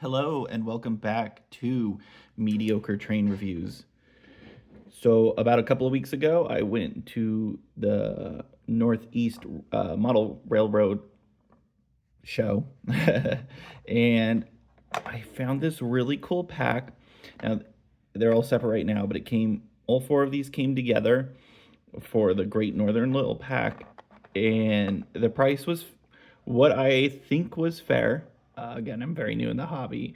Hello and welcome back to Mediocre Train Reviews. So about a couple of weeks ago, I went to the Northeast Model Railroad show, and I found this really cool pack. Now they're all separate right now, but all four of these came together for the Great Northern Little Pack, and the price was what I think was fair. Again, I'm very new in the hobby,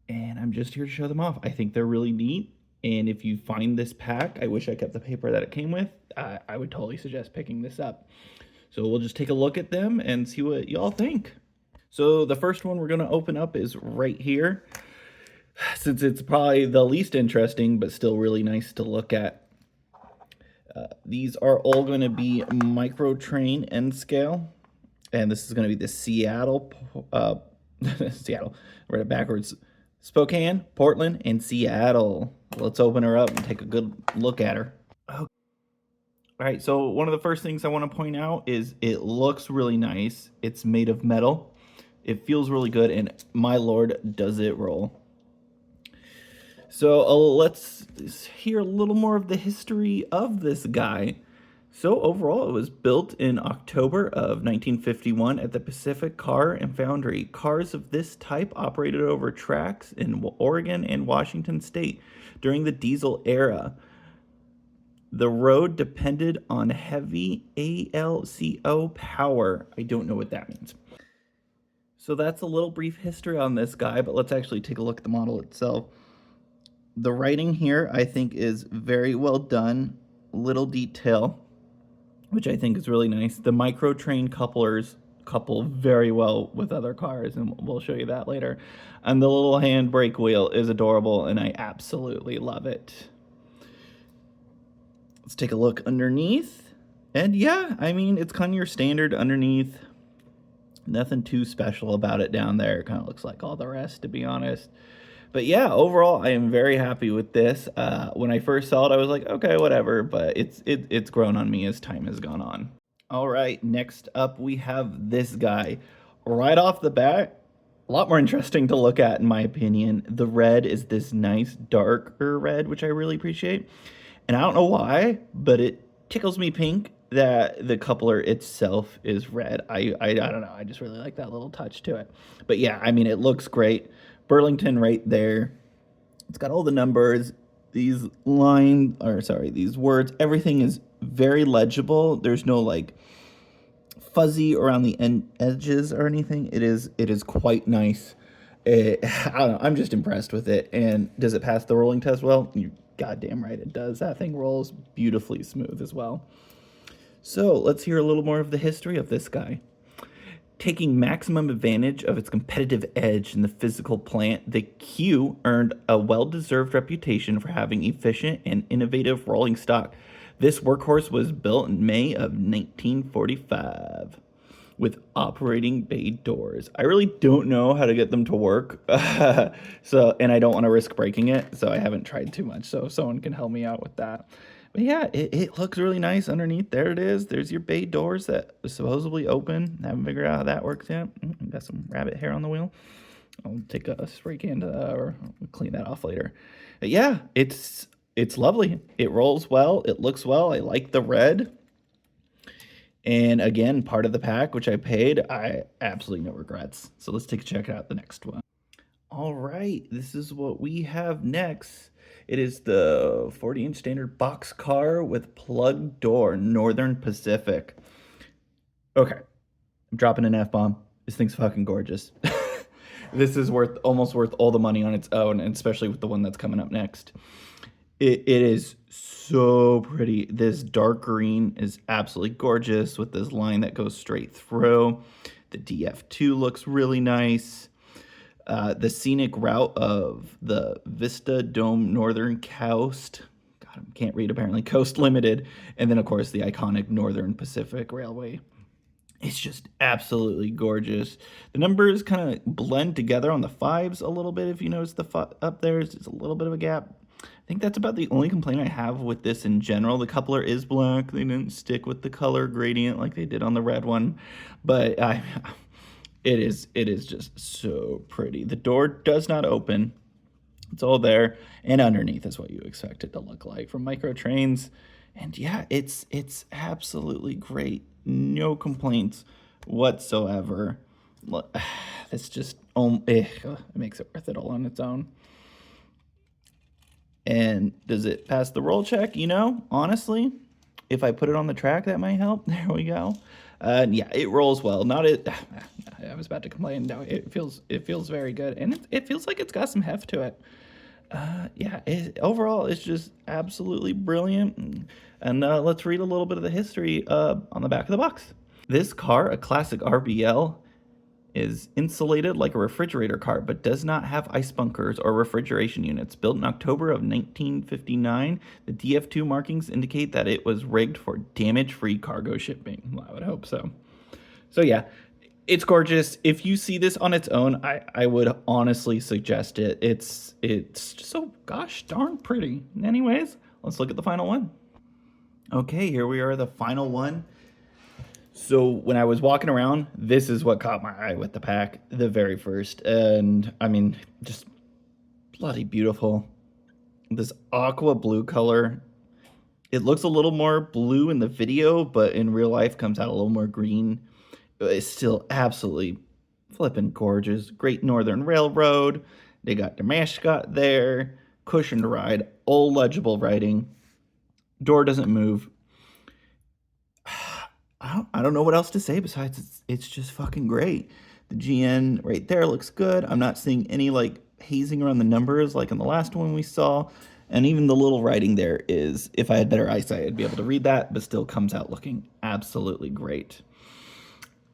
and I'm just here to show them off. I think they're really neat. And if you find this pack, I wish I kept the paper that it came with. I would totally suggest picking this up. So we'll just take a look at them and see what y'all think. So the first one we're going to open up is right here. Since it's probably the least interesting, but still really nice to look at. These are all going to be micro train end scale. And this is going to be the Seattle, read it backwards, Spokane, Portland, and Seattle. Let's open her up and take a good look at her. Okay. All right, so one of the first things I want to point out is it looks really nice. It's made of metal. It feels really good, and my lord, does it roll. So let's hear a little more of the history of this guy. So overall, it was built in October of 1951 at the Pacific Car and Foundry. Cars of this type operated over tracks in Oregon and Washington State during the diesel era. The road depended on heavy ALCO power. I don't know what that means. So that's a little brief history on this guy, but let's actually take a look at the model itself. The writing here, I think, is very well done. Little detail, which I think is really nice. The micro train couplers couple very well with other cars, and we'll show you that later. And the little handbrake wheel is adorable, and I absolutely love it. Let's take a look underneath. And yeah, I mean, it's kind of your standard underneath. Nothing too special about it down there. It kind of looks like all the rest, to be honest. But yeah, overall, I am very happy with this. When I first saw it, I was like, okay, whatever. But it's grown on me as time has gone on. All right, next up, we have this guy. Right off the bat, a lot more interesting to look at, in my opinion. The red is this nice darker red, which I really appreciate. And I don't know why, but it tickles me pink that the coupler itself is red. I don't know. I just really like that little touch to it. But yeah, I mean, it looks great. Burlington right there. It's got all the numbers, these words, everything is very legible. There's no like fuzzy around the edges or anything. It is quite nice. I don't know, I'm just impressed with it. And does it pass the rolling test well? You goddamn right it does. That thing rolls beautifully smooth as well. So let's hear a little more of the history of this guy. Taking maximum advantage of its competitive edge in the physical plant, the Q earned a well-deserved reputation for having efficient and innovative rolling stock. This workhorse was built in May of 1945 with operating bay doors. I really don't know how to get them to work, and I don't want to risk breaking it, so I haven't tried too much, so if someone can help me out with that. But yeah, it looks really nice underneath. There it is. There's your bay doors that are supposedly open. Haven't figured out how that works yet. Got some rabbit hair on the wheel. I'll take a spray can or clean that off later. But yeah, it's lovely. It rolls well. It looks well. I like the red. And again, part of the pack, which I paid, I absolutely no regrets. So let's check out the next one. All right, this is what we have next. It is the 40-inch standard box car with plug door, Northern Pacific. Okay, I'm dropping an F-bomb. This thing's fucking gorgeous. This is almost worth all the money on its own, and especially with the one that's coming up next. It is so pretty. This dark green is absolutely gorgeous with this line that goes straight through. The DF2 looks really nice. The scenic route of the Vista Dome Northern Coast. God, I can't read apparently. Coast Limited. And then, of course, the iconic Northern Pacific Railway. It's just absolutely gorgeous. The numbers kind of blend together on the fives a little bit. If you notice up there, it's just a little bit of a gap. I think that's about the only complaint I have with this in general. The coupler is black. They didn't stick with the color gradient like they did on the red one. But It is just so pretty. The door does not open. It's all there, and underneath is what you expect it to look like from Micro Trains. And yeah, it's absolutely great. No complaints whatsoever. It's just it makes it worth it all on its own. And does it pass the roll check? Honestly, if I put it on the track, that might help. There we go. Yeah, it rolls well. Not it. I was about to complain. No, it feels very good, and it feels like it's got some heft to it. Yeah, overall, it's just absolutely brilliant. And let's read a little bit of the history on the back of the box. This car, a classic RBL, is insulated like a refrigerator car, but does not have ice bunkers or refrigeration units. Built in October of 1959, the DF2 markings indicate that it was rigged for damage-free cargo shipping. Well, I would hope so. So yeah, it's gorgeous. If you see this on its own, I would honestly suggest it. It's just so gosh darn pretty. Anyways, let's look at the final one. Okay, here we are, the final one. So when I was walking around, this is what caught my eye with the pack, the very first. And I mean, just bloody beautiful. This aqua blue color. It looks a little more blue in the video, but in real life comes out a little more green. It's still absolutely flippin' gorgeous. Great Northern Railroad. They got their mascot there. Cushioned ride. All legible writing. Door doesn't move. I don't know what else to say besides it's just fucking great. The GN right there looks good. I'm not seeing any like hazing around the numbers like in the last one we saw. And even the little writing there is, if I had better eyesight, I'd be able to read that, but still comes out looking absolutely great.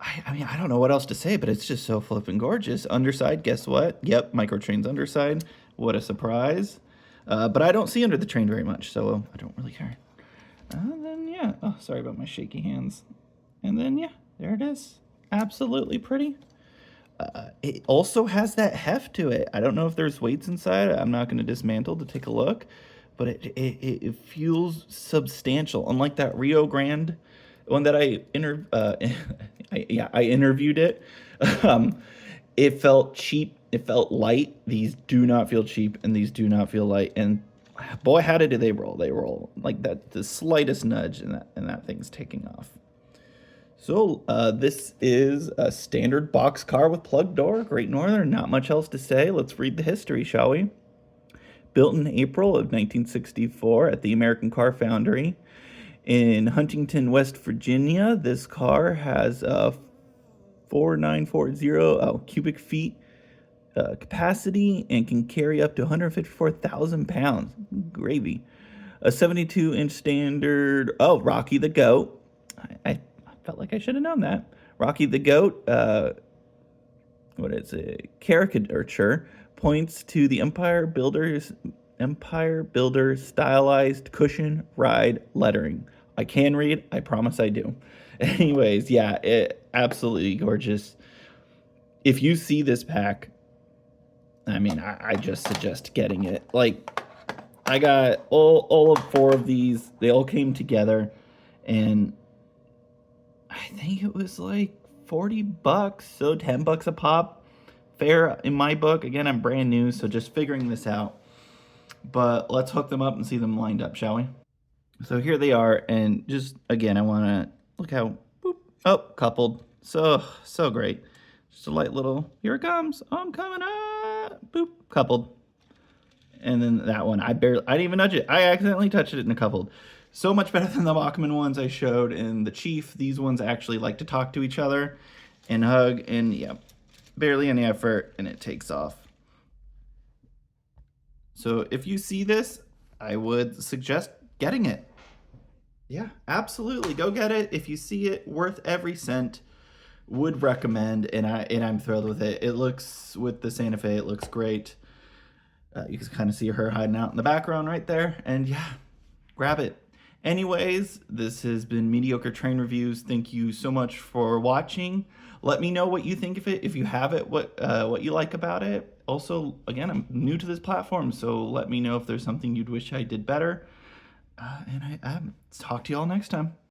I mean, I don't know what else to say, but it's just so flipping gorgeous. Underside, guess what? Yep, Microtrain's underside. What a surprise. But I don't see under the train very much, so I don't really care. Then, yeah. Oh, sorry about my shaky hands. And then, yeah, there it is. Absolutely pretty. It also has that heft to it. I don't know if there's weights inside. I'm not going to dismantle to take a look. But it feels substantial. Unlike that Rio Grande one that I interviewed it. It felt cheap. It felt light. These do not feel cheap, and these do not feel light. And boy, how did they roll? They roll like that. The slightest nudge, and that thing's taking off. So this is a standard box car with plug door. Great Northern. Not much else to say. Let's read the history, shall we? Built in April of 1964 at the American Car Foundry in Huntington, West Virginia. This car has a 4940 cubic feet capacity and can carry up to 154,000 pounds. Gravy. A 72-inch standard. Oh, Rocky the Goat. I felt like I should have known that. Rocky the Goat. What is it? Caricature points to the Empire Builder stylized cushion ride lettering. I can read. I promise I do. Anyways, yeah, it absolutely gorgeous. If you see this pack, I mean, I just suggest getting it. Like, I got all of 4 of these. They all came together, and I think it was like $40, so $10 a pop. Fair in my book. Again, I'm brand new, so just figuring this out. But let's hook them up and see them lined up, shall we? So here they are, and just, again, I want to look how, boop, oh, coupled. So great. Just a light little, here it comes, I'm coming up, boop, coupled. And then that one, I didn't even nudge it. I accidentally touched it in a coupled. So much better than the Bachmann ones I showed in the Chief. These ones actually like to talk to each other and hug, and yeah, barely any effort, and it takes off. So if you see this, I would suggest getting it. Yeah, absolutely. Go get it. If you see it, worth every cent. Would recommend, and I'm thrilled with it. It looks, with the Santa Fe, it looks great. You can kind of see her hiding out in the background right there. And yeah, grab it. Anyways, this has been Mediocre Train Reviews. Thank you so much for watching. Let me know what you think of it. If you have it, what you like about it. Also, again, I'm new to this platform, so let me know if there's something you'd wish I did better. And I talk to you all next time.